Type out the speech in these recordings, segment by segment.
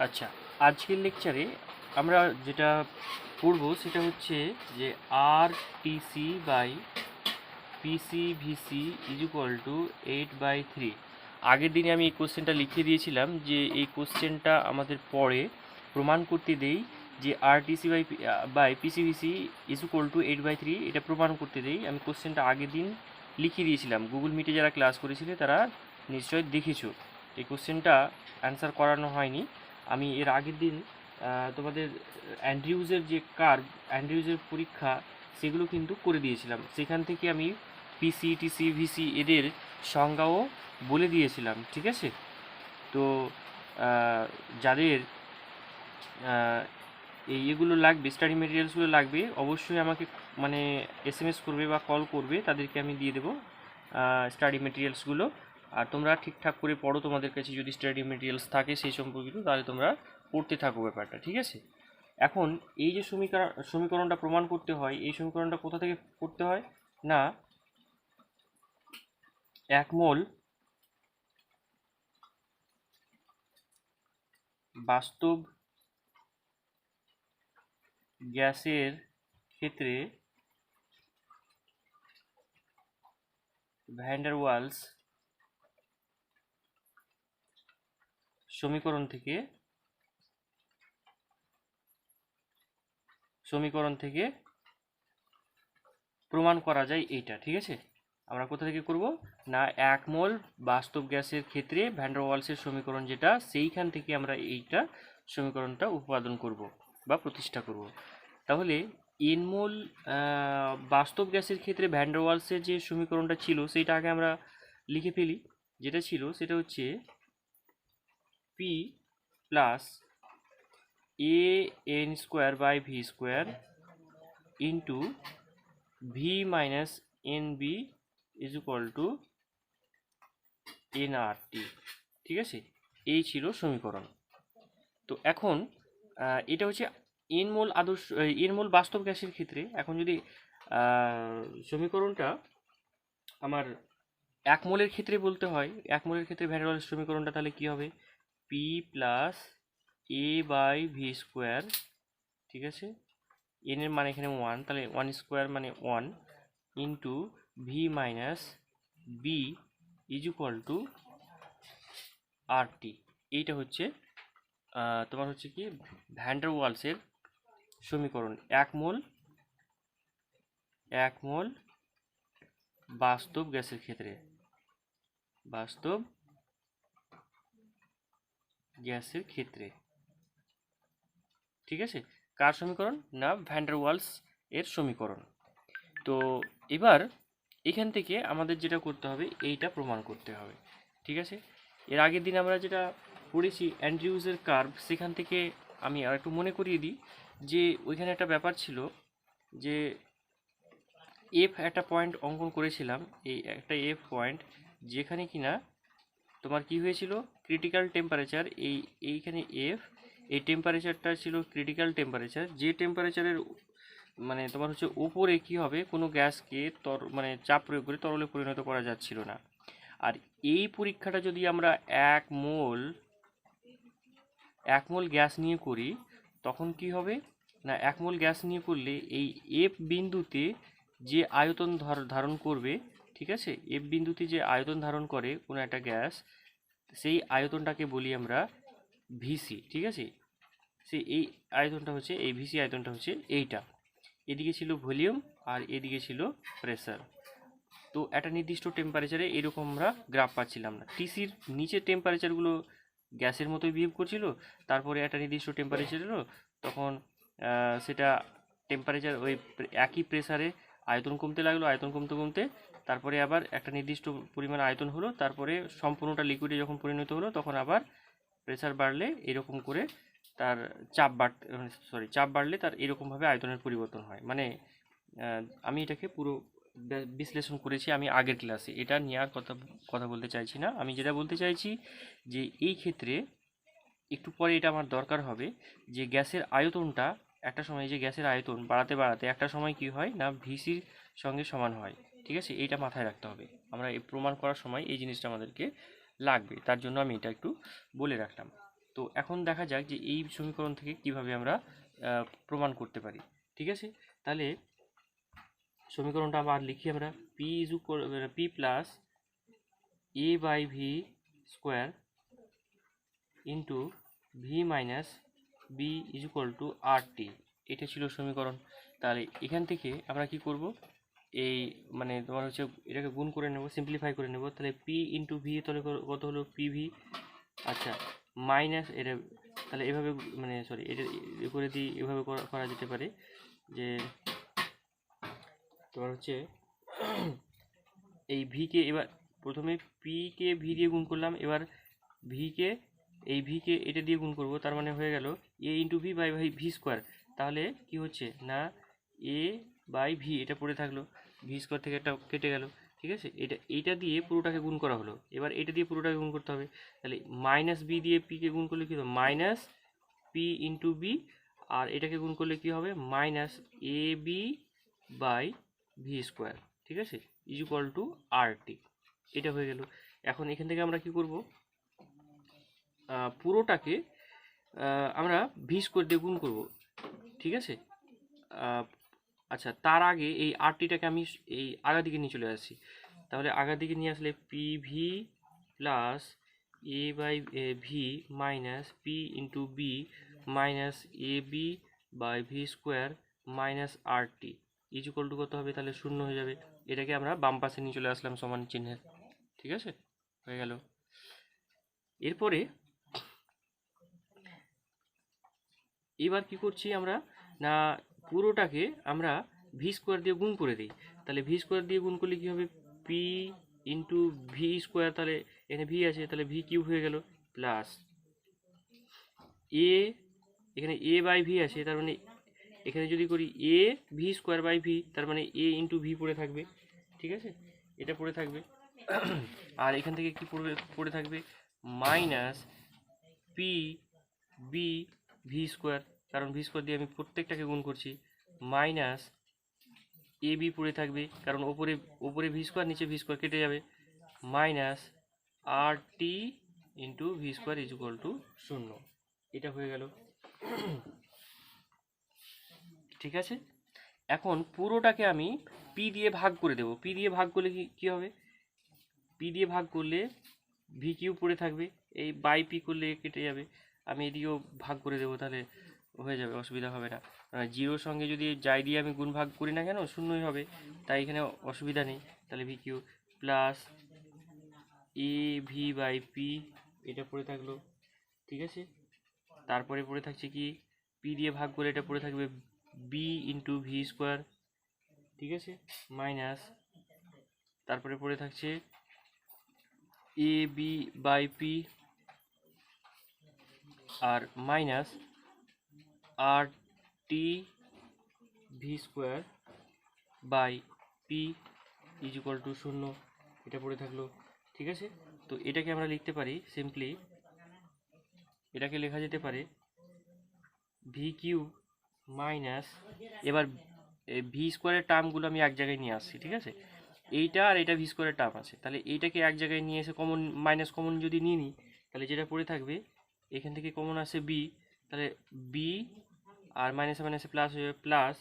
আচ্ছা, আজকের লেকচারে আমরা যেটা পড়ব সেটা হচ্ছে যে RTC by PCVC is equal to 8/3। আগের দিনে আমি এই কোশ্চেনটা লিখে দিয়েছিলাম যে এই কোশ্চেনটা আমাদের পরে প্রমাণ করতে দেই যে RTC by PCVC is equal to 8/3, এটা প্রমাণ করতে দেই। আমি কোশ্চেনটা আগের দিন লিখে দিয়েছিলাম, গুগল মিটে যারা ক্লাস করেছিলে তারা নিশ্চয়ই দেখেছো। এই কোশ্চেনটা অ্যান্সার করানো হয়নি। আমি এর আগের দিন তোমাদের অ্যান্ড্রিউজের যে কার্ভ, অ্যান্ড্রিউজের পরীক্ষা সেগুলো কিন্তু করে দিয়েছিলাম। সেখান থেকে আমি পিসি, টিসি, ভিসি এদের সংজ্ঞাও বলে দিয়েছিলাম, ঠিক আছে? তো যাদের এগুলো লাগবে, স্টাডি মেটেরিয়ালসগুলো লাগবে, অবশ্যই আমাকে মানে SMS করবে বা কল করবে, তাদেরকে আমি দিয়ে দেবো স্টাডি মেটেরিয়ালসগুলো। আর তোমরা ঠিকঠাক করে পড়ো, তোমাদের কাছে যদি স্টাডি মেটেরিয়ালস থাকে সেই সম্পর্কিত, তাহলে তোমরা পড়তে থাকো ব্যাপারটা, ঠিক আছে? এখন এই যে সমীকরণটা প্রমাণ করতে হয়, এই সমীকরণটা কোথা থেকে করতে হয় না, 1 মোল বাস্তব গ্যাসের ক্ষেত্রে ভ্যান ডার ওয়ালস সমীকরণ থেকে প্রমাণ করা যায় এইটা, ঠিক আছে? আমরা কোথা থেকে করব না, 1 মোল বাস্তব গ্যাসের ক্ষেত্রে ভ্যান ডার ওয়ালসের সমীকরণ যেটা, সেইখান থেকে আমরা এইটা সমীকরণটা উৎপাদন করব বা প্রতিষ্ঠা করব। তাহলে এন মোল বাস্তব গ্যাসের ক্ষেত্রে ভ্যান ডার ওয়ালসের যে সমীকরণটা ছিল সেইটা আগে আমরা লিখে ফেলি। যেটা ছিল সেটা হচ্ছে P plus AN square by V square into V minus NB is equal to NRT, ঠিক আছে? এই ছিল সমীকরণ। তো এখন এটা হচ্ছে এন মোল বাস্তব গ্যাসের ক্ষেত্রে। এখন যদি সমীকরণটা আমার 1 মোলের ক্ষেত্রে বলতে হয়, 1 মোলের ক্ষেত্রে ভ্যান ডার ওয়ালস সমীকরণটা তাহলে কি হবে, P plus A by V square, ঠিক আছে? এন এর মানে এখানে 1, তাহলে 1 স্কোয়ার মানে 1 into V minus B is equal to RT। এইটা হচ্ছে তোমার হচ্ছে কি ভ্যান ডার ওয়ালসের সমীকরণ, 1 মোল বাস্তব গ্যাসের ক্ষেত্রে, ঠিক আছে? কার সমীকরণ না, ভ্যান ডার ওয়ালস এর সমীকরণ। তো এবার এখান থেকে আমাদের যেটা করতে হবে এইটা প্রমাণ করতে হবে, ঠিক আছে? এর আগের দিন আমরা যেটা পড়েছি অ্যান্ড্রিউজের কার্ভ, সেখান থেকে আমি আর একটু মনে করিয়ে দিই যে ওইখানে একটা ব্যাপার ছিল যে একটা পয়েন্ট অঙ্কন করেছিলাম, এই একটা পয়েন্ট, যেখানে কিনা তোমার কি হয়েছিল, ক্রিটিক্যাল টেম্পারেচার, এইখানে এই টেম্পারেচারটা ছিল ক্রিটিক্যাল টেম্পারেচার, যে টেম্পারেচারের মানে তোমার হচ্ছে উপরে কি হবে, কোনো গ্যাসকে মানে চাপ প্রয়োগ করে তরলে পরিণত করা যাচ্ছিল না। আর এই পরীক্ষাটা যদি আমরা 1 মোল গ্যাস নিয়ে করি, তখন কি হবে না, 1 মোল গ্যাস নিয়ে করলে এই বিন্দুতে যে আয়তন ধারণ করবে, ঠিক আছে? বিন্দুতে যে আয়তন ধারণ করে কোনো একটা গ্যাস, সেই আয়তনটাকে বলি আমরা ভিসি, ঠিক আছে? এই আয়তনটা হচ্ছে, এই ভিসি আয়তনটা হচ্ছে এইটা। এদিকে ছিল ভলিউম আর এদিকে ছিল প্রেসার। তো একটা নির্দিষ্ট টেম্পারেচারে এরকম আমরা গ্রাফ পাচ্ছিলাম না। টিসির নিচের টেম্পারেচারগুলো গ্যাসের মতোই বিহেভ করছিল, তারপরে একটা নির্দিষ্ট টেম্পারেচার এলো, তখন সেটা টেম্পারেচার ওই একই প্রেসারে আয়তন কমতে লাগলো, আয়তন কমতে কমতে তারপরে আবার একটা নির্দিষ্ট পরিমাণ আয়তন হলো, তারপরে সম্পূর্ণটা লিকুইডে যখন পরিণত হলো, তখন আবার প্রেসার বাড়লে এরকম করে তার চাপ বাড়লে তার এরকমভাবে আয়তনের পরিবর্তন হয়। মানে আমি এটাকে পুরো বিশ্লেষণ করেছি আমি আগের ক্লাসে, এটা নিয়ে আর কথা বলতে চাইছি না। আমি যেটা বলতে চাইছি যে এই ক্ষেত্রে একটু পরে এটা আমার দরকার হবে যে গ্যাসের আয়তনটা একটা সময়, যে গ্যাসের আয়তন বাড়াতে বাড়াতে একটা সময় কি হয় না, ভিসির সঙ্গে সমান হয়, ঠিক আছে? এইটা মাথায় রাখতে হবে, আমরা এই প্রমাণ করার সময় এই জিনিসটা আমাদেরকে লাগবে, তার জন্য আমি এটা একটু বলে রাখলাম। তো এখন দেখা যাক যে এই সমীকরণ থেকে কিভাবে আমরা প্রমাণ করতে পারি। ঠিক আছে, তাহলে সমীকরণটা আবার লিখি আমরা। P is P plus A by V square into V minus B is equal to R T, এটা ছিল সমীকরণ। তাহলে এখান থেকে আমরা কি করব, এই মানে তোমার হচ্ছে এটাকে গুণ করে নেব, সিম্পলিফাই করে নেব। তাহলে পি ইন্টু ভি তাহলে কত হলো পিভি, আচ্ছা মাইনাস এটা, তাহলে এভাবে মানে সরি এটা করে দিই, এভাবে করা যেতে পারে যে তোমার হচ্ছে এই ভিকে এবার প্রথমে পিকে ভি দিয়ে গুণ করলাম, এবার ভিকে এই ভিকে এটা দিয়ে গুণ করব, তার মানে হয়ে গেল A into V by V square. তাহলে কি হচ্ছে না এ বাই ভি এটা পড়ে থাকলো, ভি স্কোয়ার থেকে একটা কেটে গেল। ঠিক আছে, এইটা দিয়ে পুরোটাকে গুণ করা হলো, এবার এটা দিয়ে পুরোটাকে গুণ করতে হবে। তাহলে মাইনাস বি দিয়ে পিকে গুণ করলে কী হবে, মাইনাস পি ইন্টু বি, আর এটাকে গুণ করলে কী হবে, minus A B by V square. ঠিক আছে, is equal to R T, এটা হয়ে গেল। এখন এখান থেকে আমরা কি করব, পুরোটাকে আমরা ভি স্কোয়ার দিয়ে গুণ করব। ঠিক আছে, আচ্ছা তার আগে এই আরটিটাকে আমি এই আগার দিকে নিয়ে চলে আসছি। তাহলে আগার দিকে নিয়ে আসলে P V plus A by V minus P into B minus A B by V square minus R T is equal to কত হবে, তাহলে শূন্য হয়ে যাবে। এটাকে আমরা বাম পাশে নিয়ে চলে আসলাম সমান চিহ্নের। ঠিক আছে, হয়ে গেল। এরপরে এবার কি করছি আমরা, না পুরোটাকে আমরা ভি স্কোয়ার দিয়ে গুণ করে দিই। তাহলে ভি স্কোয়ার দিয়ে গুণ করলে কী হবে, পি ইন্টু ভি স্কোয়ার, তাহলে এখানে ভি আছে, তাহলে ভি কিউব হয়ে গেল, প্লাস এ, এখানে এ বাই ভি আছে, তার মানে এখানে যদি করি A V square by V, তার মানে এ ইন্টু ভি পড়ে থাকবে। ঠিক আছে, এটা পড়ে থাকবে। আর এখান থেকে কি পড়ে থাকবে, minus P B V square, কারণ ভি স্কোয়ার দিয়ে আমি প্রত্যেকটাকে গুণ করছি, মাইনাস এ বি পড়ে থাকবে, কারণ ওপরে ভি স্কোয়ার নিচে ভি স্কোয়ার কেটে যাবে, minus R T into V square is equal to শূন্য, এটা হয়ে গেল। ঠিক আছে, এখন পুরোটাকে আমি পি দিয়ে ভাগ করে দেব। পি দিয়ে ভাগ করলে কি হবে, পি দিয়ে ভাগ করলে ভি কিউ পড়ে থাকবে, এই বাই পি করলে কেটে যাবে, আমি এদিকেও ভাগ করে দেবো, তাহলে হয়ে যাবে, অসুবিধা হবে না। জিরোর সঙ্গে যদি যাই দিয়ে আমি গুণ ভাগ করি না কেন, শূন্যই হবে, তাই এখানে অসুবিধা নেই। তাহলে V Q plus A V by P, এটা পড়ে থাকলো। ঠিক আছে, তারপরে পড়ে থাকছে কি, পি দিয়ে ভাগ করে এটা পড়ে থাকবে বি ইন্টু ভি স্কোয়ার। ঠিক আছে, মাইনাস তারপরে পড়ে থাকছে এ বি বাই পি, আর minus R T V square by P is equal to শূন্য, এটা পড়ে থাকলো। ঠিক আছে, তো এটাকে আমরা লিখতে পারি সিম্পলি, এটাকে লেখা যেতে পারে ভি কিউ মাইনাস, এবার ভি স্কোয়ারের টার্মগুলো আমি এক জায়গায় নিয়ে আসছি। ঠিক আছে, এইটা আর এটা ভি স্কোয়ারের টার্ম আছে, তাহলে এইটাকে এক জায়গায় নিয়ে এসে কমন মাইনাস কমন যদি নিয়ে নিই, তাহলে যেটা পড়ে থাকবে এখান থেকে কমন আসে বি, তাহলে বি আর মাইনাসে মাইনাসে প্লাস হয়ে যাবে, প্লাস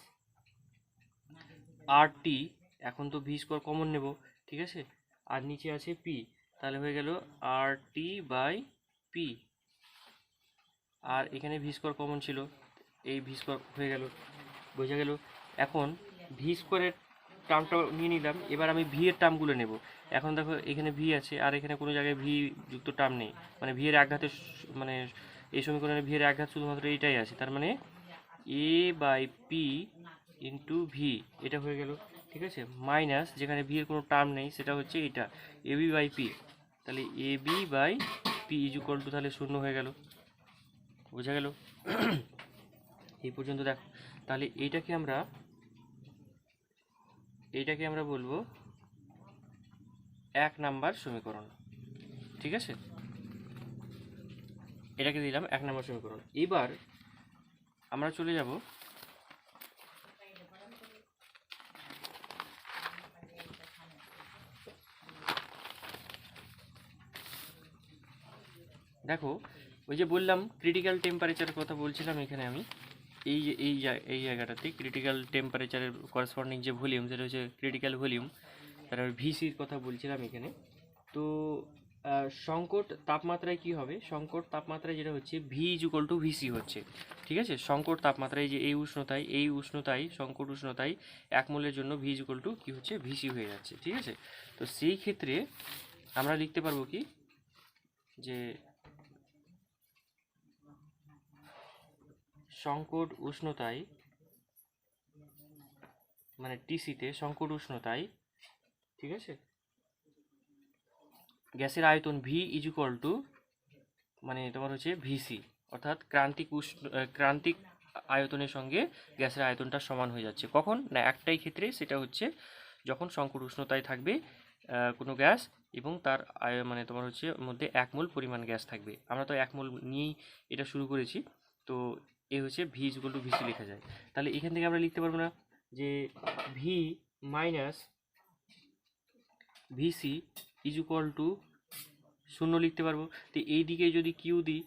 আর টি, এখন তো ভি স্কোয়ার কমন নেব। ঠিক আছে, আর নিচে আছে পি, তাহলে হয়ে গেল আর টি বাই পি, আর এখানে ভি স্কোয়ার কমন ছিল, এই ভি স্কোয়ার হয়ে গেল, বোঝা গেল। এখন ভি স্কোয়ারের টার্মটা নিয়ে নিলাম, এবার আমি ভি এর টার্মগুলো নেব। এখন দেখো এখানে ভি আছে, আর এখানে কোনো জায়গায় ভি যুক্ত টার্ম নেই, মানে ভি এর আঘাতে, মানে এই সমীকরণে ভি এর আঘাত শুধুমাত্র এইটাই আছে, তার মানে এ বাই পি ইন্টু ভি, এটা হয়ে গেল। ঠিক আছে, মাইনাস যেখানে ভি এর কোনো টার্ম নেই সেটা হচ্ছে এটা এ বি বাই পি, তাহলে A B by P is equal to, তাহলে শূন্য হয়ে গেল, বোঝা গেল। এই পর্যন্ত দেখো, তাহলে এইটাকে আমরা বলবো 1 নাম্বার সমীকরণ। ঠিক আছে, এটাকে দিলাম 1 নাম্বার সমীকরণ। এবার আমরা চলে যাব দেখো ওই যে বললাম ক্রিটিক্যাল টেম্পারেচারের কথা বলছিলাম এখানে আমি, এই জায়গাটাতে ক্রিটিক্যাল টেম্পারেচারের করেসপন্ডিং যে ভলিউম সেটা হচ্ছে ক্রিটিক্যাল ভলিউম, তারপর ভিসির কথা বলছিলাম এখানে। তো সংকট তাপমাত্রায় কি হবে, সংকট তাপমাত্রায় যেটা হচ্ছে V is equal two VC হচ্ছে, ঠিক আছে। সংকট তাপমাত্রায় যে এই উষ্ণতায় সংকট উষ্ণতায় 1 মোলের জন্য ভি ইজ ইকুয়াল টু কী হচ্ছে, ভিসি হয়ে যাচ্ছে, ঠিক আছে। তো সেই ক্ষেত্রে আমরা লিখতে পারবো কি, যে সংকট উষ্ণতায় মানে টিসিতে সংকট উষ্ণতায়, ঠিক আছে, গ্যাসের আয়তন ভি ইজ ইকুয়াল টু মানে তোমার হচ্ছে ভিসি, অর্থাৎ ক্রান্তিক আয়তনের সঙ্গে গ্যাসের আয়তনটা সমান হয়ে যাচ্ছে। কখন না, একটাই ক্ষেত্রে, সেটা হচ্ছে যখন সংকট উষ্ণতায় থাকবে কোনো গ্যাস এবং তার মানে তোমার হচ্ছে মধ্যে 1 মোল পরিমাণ গ্যাস থাকবে। আমরা তো 1 মোল নিয়েই এটা শুরু করেছি, তো এ হচ্ছে V is equal two VC লেখা যায়। তাহলে এখান থেকে আমরা লিখতে পারবো না যে V minus VC is equal to 0 লিখতে পারবো। তো এই দিকে যদি কিউ দিই,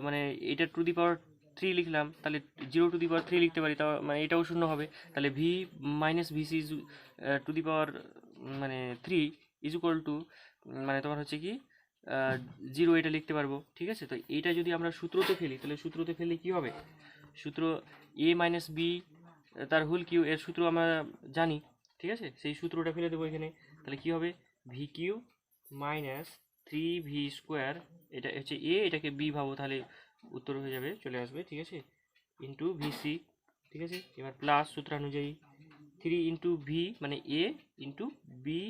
মানে এটা টু দি পাওয়ার 3 লিখলাম, তাহলে 0 টু দি পাওয়ার 3 লিখতে পারি, তাও মানে এটাও 0 হবে। তাহলে V minus VC to the power মানে 3 ইজ ইকুয়াল টু মানে তোমার হচ্ছে কি 0 এটা লিখতে পারবো, ঠিক আছে। তো এইটা যদি আমরা সূত্রতে ফেলি, তাহলে সূত্রতে ফেললে কি হবে, সূত্র এ মাইনাস বি তার হোল কিউ, এর সূত্র আমরা জানি, ঠিক আছে। সেই সূত্রটা ফেলে দেবো এখানে, তাহলে কি হবে V Q minus 3v square, এটা হচ্ছে এ, এটাকে বি ভাবো, তাহলে উত্তর হয়ে যাবে, চলে আসবে, ঠিক আছে, ইন্টু ভিসি, ঠিক আছে। এবার প্লাস সূত্রানুযায়ী 3 ইন্টু ভি মানে A into B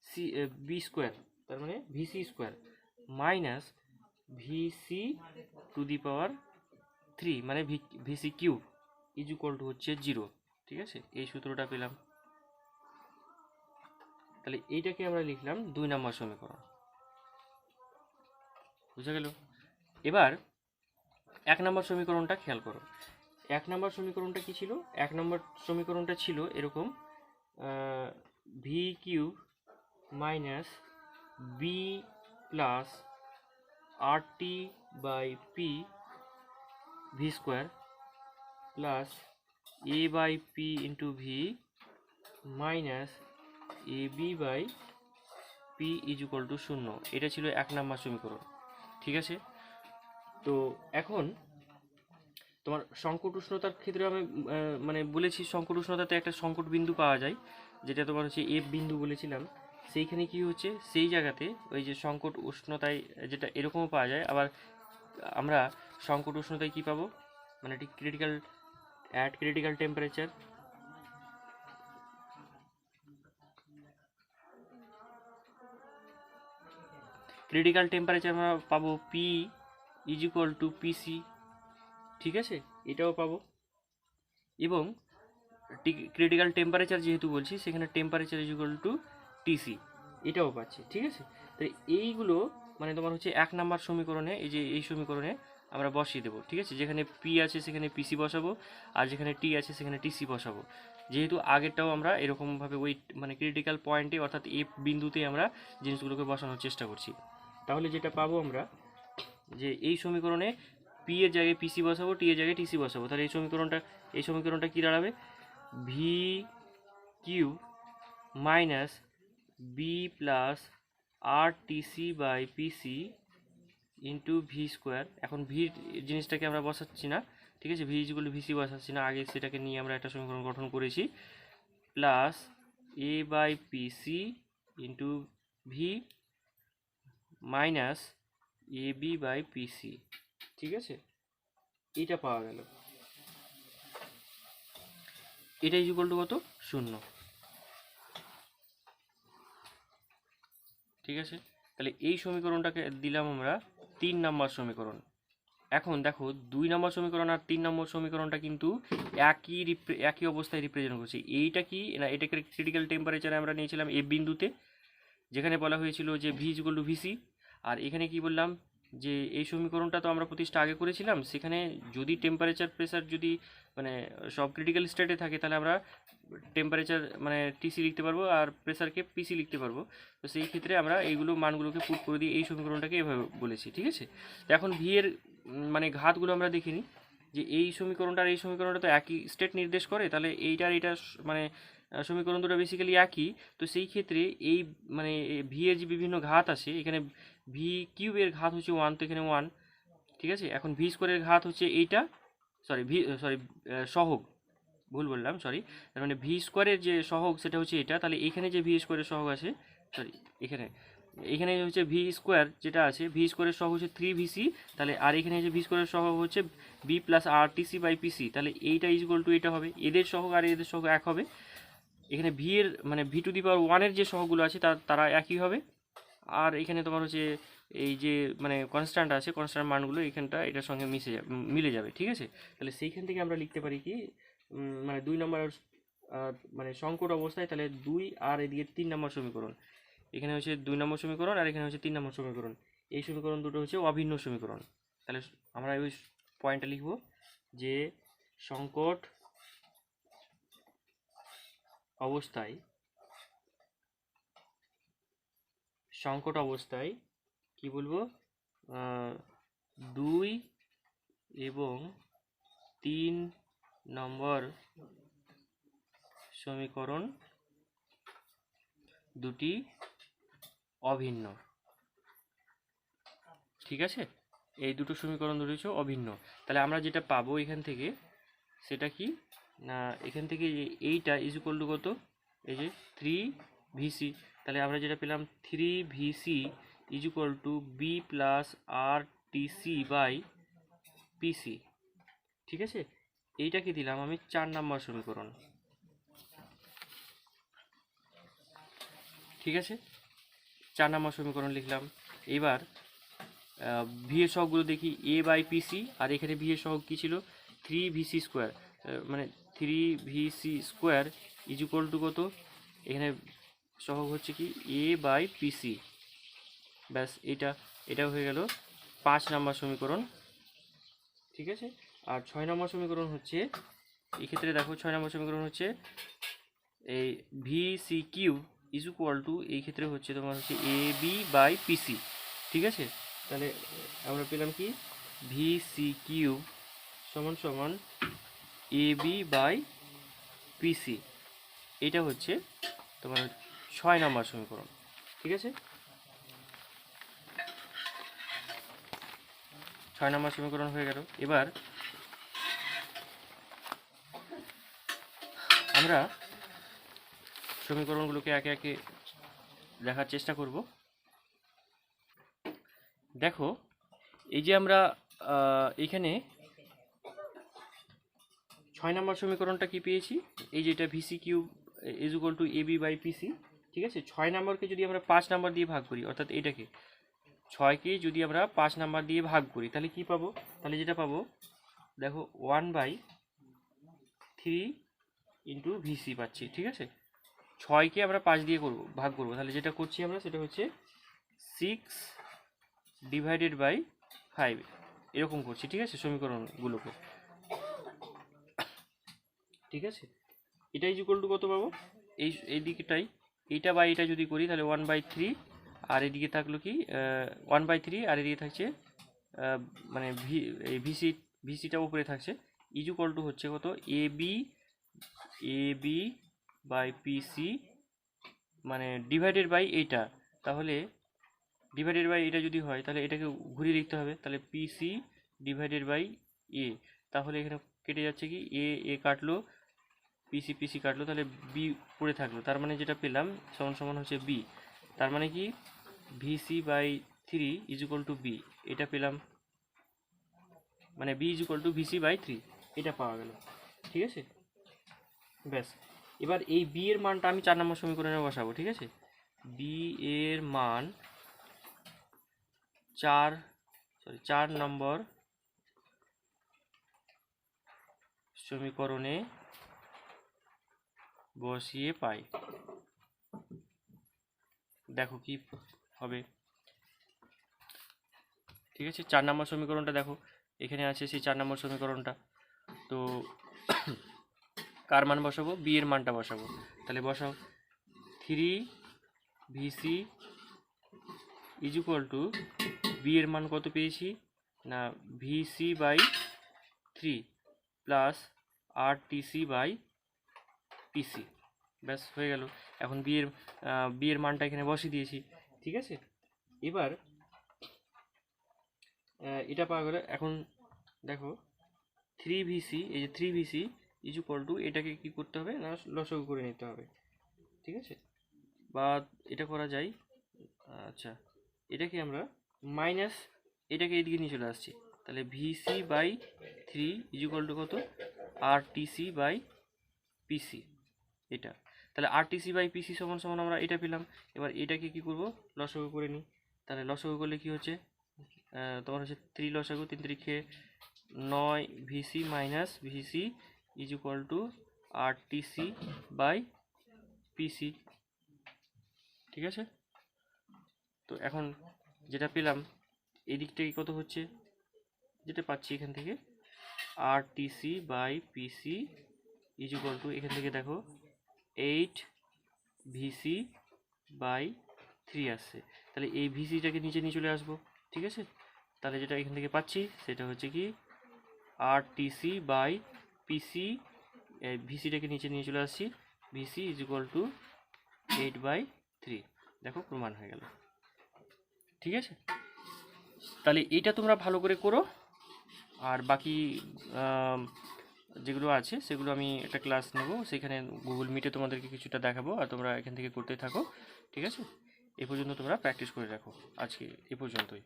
C B square, তার মানে VC square minus VC to the power 3 মানে VC cube is equal to হচ্ছে 0, ঠিক আছে। এই সূত্রটা পেলাম। তাহলে এইটাকে আমরা লিখলাম 2 নম্বর সমীকরণ, বুঝা গেল। এবার 1 নম্বর সমীকরণটা খেয়াল করো। 1 নম্বর সমীকরণটা কি ছিল, 1 নম্বর সমীকরণটা ছিল এরকম, V Q minus B plus R T by P V square plus A by P into V minus A B by P is equal to 0। এটা ছিল 1 নম্বর সমীকরণ, ঠিক আছে। তো এখন তোমার সংকট উষ্ণতার ক্ষেত্রে আমি মানে বলেছি সংকট উষ্ণতাতে একটা সংকট বিন্দু পাওয়া যায়, যেটা তোমার হচ্ছে এফ বিন্দু বলেছিলাম। সেইখানে কি হচ্ছে, সেই জায়গাতে ওই যে সংকট উষ্ণতায় যেটা এরকমও পাওয়া যায়, আবার আমরা সংকট উষ্ণতায় কি পাবো, মানে ঠিক ক্রিটিক্যাল টেম্পারেচার, ক্রিটিক্যাল টেম্পারেচার আমরা পাবো পি ইজ ইকুয়াল টু পিসি, ঠিক আছে, এটাও পাবো। এবং ক্রিটিক্যাল টেম্পারেচার যেহেতু বলছি, সেখানে temperature is equal two TC, এটাও পাচ্ছি, ঠিক আছে। তো এইগুলো মানে তোমার হচ্ছে 1 নম্বর সমীকরণে, এই যে এই সমীকরণে আমরা বসিয়ে দেবো, ঠিক আছে। যেখানে পি আছে সেখানে পিসি বসাবো, আর যেখানে টি আছে সেখানে টিসি বসাবো। যেহেতু আগেরটাও আমরা এরকমভাবে ওই মানে ক্রিটিক্যাল পয়েন্টে অর্থাৎ এফ বিন্দুতে আমরা জিনিসগুলোকে বসানোর চেষ্টা করছি। তাহলে যেটা পাবো আমরা, যে এই সমীকরণে পি এর জায়গায় পিসি বসাবো, টি এর জায়গায় টিসি বসাবো, তাহলে এই সমীকরণটা কী দাঁড়াবে, V Q minus B plus R TC by PC into V square. এখন ভি জিনিসটাকে আমরা বসাচ্ছি না, ঠিক আছে, ভি ইকুয়াল টু ভিসি বসাচ্ছি না, আগে সেটাকে নিয়ে আমরা একটা সমীকরণ গঠন করেছি, plus A by PC into V minus A B by PC, ঠিক আছে, এটা পাওয়া গেল। এটা ইকুয়াল টু কত, 0, ঠিক আছে। তাহলে এই সমীকরণটাকে দিলাম আমরা 3 নম্বর সমীকরণ। এখন দেখো 2 নম্বর সমীকরণ আর 3 নম্বর সমীকরণটা কিন্তু একই অবস্থায় রিপ্রেজেন্ট করছে। এইটা কি না, এটাকে ক্রিটিক্যাল টেম্পারেচারে আমরা নিয়েছিলাম এফ বিন্দুতে, যেখানে বলা হয়েছিল যে ভি ইকুয়াল টু ভিসি, আর এখানে কি বললাম, যে এই সমীকরণটা তো আমরা প্রতিষ্ঠা আগে করেছিলাম, সেখানে যদি টেম্পারেচার প্রেসার যদি মানে সব ক্রিটিক্যাল স্টেটে থাকে তাহলে আমরা টেম্পারেচার মানে টিসি লিখতে পারবো আর প্রেসারকে পিসি লিখতে পারবো। তো সেই ক্ষেত্রে আমরা এইগুলো মানগুলোকে পুট করে দিয়ে এই সমীকরণটাকে এভাবে বলেছি, ঠিক আছে। তো এখন ভি এর মানে ঘাতগুলো আমরা দেখিনি, যে এই সমীকরণটা আর এই সমীকরণটা তো একই স্টেট নির্দেশ করে, তাহলে এইটার এটা মানে সমীকরণ দুটো বেসিক্যালি একই। তো সেই ক্ষেত্রে এই মানে ভি এর যে বিভিন্ন ঘাত আছে, এখানে ভি কিউবের ঘাত হচ্ছে 1, তো এখানে 1, ঠিক আছে। এখন ভি স্কোয়ারের ঘাত হচ্ছে এইটা, সরি সহগ, ভুল বললাম, সরি। তার মানে ভি স্কোয়ারের যে সহগ সেটা হচ্ছে এটা, তাহলে এখানে যে ভি স্কোয়ারের সহগ আছে, সরি এখানে এখানে হচ্ছে ভি স্কোয়ার যেটা আছে, ভি স্কোয়ারের সহগ হচ্ছে 3vc, তাহলে আর এখানে যে ভি স্কোয়ারের সহগ হচ্ছে B plus R TC by PC, তাহলে এইটা ইজ ইকুয়াল টু এটা হবে, এদের সহগ আর এদের সহগ এক হবে। এখানে ভি এর মানে ভি টু দি পাওয়ার 1-এর যে সহগগুলো আছে তারা একই হবে। আর এখানে তোমার হচ্ছে এই যে মানে কনস্ট্যান্ট আছে, কনস্ট্যান্ট মানগুলো এখানটা এটার সঙ্গে মিলে যাবে, ঠিক আছে। তাহলে সেইখান থেকে আমরা লিখতে পারি কি মানে 2 নম্বর মানে সংকট অবস্থায়, তাহলে 2 আর এদিকে 3 নম্বর সমীকরণ, এখানে হচ্ছে 2 নম্বর সমীকরণ আর এখানে হচ্ছে 3 নম্বর সমীকরণ, এই সমীকরণ দুটো হচ্ছে অভিন্ন সমীকরণ। তাহলে আমরা ওই পয়েন্টটা লিখব যে সংকট অবস্থায় কি বলবো, 2 এবং 3 নম্বর সমীকরণ দুটি অভিন্ন, ঠিক আছে। এই দুটো সমীকরণ দুটো হচ্ছে অভিন্ন। তাহলে আমরা যেটা পাবো এখান থেকে সেটা কি না, এখান থেকে এইটা ইজ ইকুয়াল টু কত, এই যে 3vc, তাহলে আমরা যেটা পেলাম 3vc is equal to B plus R TC by PC, ঠিক আছে। এইটাকে দিলাম আমি 4 নম্বর সমীকরণ, ঠিক আছে। 4 নম্বর সমীকরণ লিখলাম। এবার ভি এর সহগগুলো দেখি, এ বাই পিসি, আর এখানে ভি এর সহগ কী ছিল 3vc স্কোয়ার, মানে 3vc square is equal to কত, এখানে সহগ হচ্ছে কি এ বাই পিসি, ব্যাস এটা হয়ে গেল 5 নম্বর সমীকরণ, ঠিক আছে। আর 6 নম্বর সমীকরণ হচ্ছে, এই ক্ষেত্রে দেখো 6 নম্বর সমীকরণ হচ্ছে এই VC Q is equal to, এই ক্ষেত্রে হচ্ছে তোমার হচ্ছে এ বি বাই পিসি, ঠিক আছে। তাহলে আমরা পেলাম কি ভিসি কিউ সমান সমান এ বি বাই পিসি, এটা হচ্ছে তোমার 6 নম্বর সমীকরণ, ঠিক আছে। 6 নম্বর সমীকরণ হয়ে গেল। এবার আমরা সমীকরণগুলোকে একে একে দেখার চেষ্টা করব। দেখো এই যে আমরা এখানে 6 নম্বর সমীকরণটা কি পেয়েছি, এই যে এটা VC Q is equal to A B by PC, ঠিক আছে। 6 নম্বরকে যদি আমরা 5 নাম্বার দিয়ে ভাগ করি, অর্থাৎ এটাকে 6কে যদি আমরা 5 নাম্বার দিয়ে ভাগ করি, তাহলে কি পাবো, তাহলে যেটা পাবো দেখো 1/3 ইন্টু ভিসি পাচ্ছি, ঠিক আছে। 6কে আমরা 5 দিয়ে ভাগ করবো, তাহলে যেটা করছি আমরা সেটা হচ্ছে 6/5 এরকম করছি, ঠিক আছে, সমীকরণগুলোকে, ঠিক আছে। এটা ইজ ইকুয়াল টু কত পাবো, এই দিকটাই, এইটা বা এটা যদি করি তাহলে 1/3, আর এদিকে থাকলো কি 1/3, আর এদিকে থাকছে মানে এই ভিসিটা উপরে থাকছে, ইজ ইকুয়াল টু হচ্ছে কত এ বি বাই পিসি, মানে ডিভাইডেড বাই এইটা, তাহলে ডিভাইডেড বাই এটা যদি হয় তাহলে এটাকে ঘুরিয়ে লিখতে হবে, তাহলে পিসি ডিভাইডেড বাই এ, তাহলে এখানে কেটে যাচ্ছে কি এ কাটলো, পিসি কাটলো, তাহলে বি পড়ে থাকলো, তার মানে যেটা পেলাম সমান সমান হচ্ছে বি, তার মানে কি VC/3 is equal to B, এটা পেলাম, মানে B is equal two VC/3, এটা পাওয়া গেল, ঠিক আছে। ব্যাস, এবার এই বি এর মানটা আমি 4 নম্বর সমীকরণে বসাবো, ঠিক আছে। বি এর মান 4 নম্বর সমীকরণে বসিয়ে পাই, দেখো কি হবে। ঠিক আছে, 4 নম্বর সমীকরণটা দেখো, এখানে আছে সেই 4 নম্বর সমীকরণটা। তো কার মান বসাবো? বি এর মানটা বসাবো। তাহলে বসাও, 3 VC is equal to, B এর মান কত পেয়েছি না VC/3 প্লাস RTC/PC। ব্যাস হয়ে গেল। এখন বি এর মানটা এখানে বসিয়ে দিয়েছি, ঠিক আছে। এবার এটা পাওয়া গেল। এখন দেখো 3VC, এই যে 3VC ইজ ইকুয়াল টু, এটাকে কি করতে হবে না লসাগু করে নিতে হবে, ঠিক আছে। বা এটা করা যায়, আচ্ছা, এটাকে আমরা মাইনাস, এটাকে এদিকে নিয়ে চলে আসছি। তাহলে VC/3 ইজ ইকুয়াল টু কত? RTC/PC। এটা তাহলে RTC/PC সমান সমান আমরা এটা পেলাম। এবার এটাকে কি করব? লসাগু করে নিই। তাহলে লসাগু করলে কি হচ্ছে? তোমার হচ্ছে 3 লসাগু, 3 3 9 VC minus VC is equal two RTC/PC, ঠিক আছে। তো এখন যেটা পেলাম, এই দিকটা কি কত হচ্ছে, যেটা পাচ্ছি এখান থেকে RTC/PC ইজ ইকুয়াল টু, এখান থেকে দেখো 8 VC/3 আসছে। তাহলে এই ভিসিটাকে নিচে নিয়ে চলে আসবো, ঠিক আছে। তাহলে যেটা এখান থেকে পাচ্ছি সেটা হচ্ছে কি RTC/PC, ভিসিটাকে নিচে নিয়ে চলে আসছি, VC ইজ ইকুয়াল টু 8/3। দেখো প্রমাণ হয়ে গেল, ঠিক আছে। তাহলে এইটা তোমরা ভালো করে করো, আর বাকি যেগুলো আছে সেগুলো আমি একটা ক্লাস নেব, সেখানে গুগল মিটে তোমাদেরকে কিছুটা দেখাবো, আর তোমরা এখান থেকে করতে থাকো, ঠিক আছে। এ পর্যন্ত তোমরা প্র্যাকটিস করে রাখো। আজকে এ পর্যন্তই।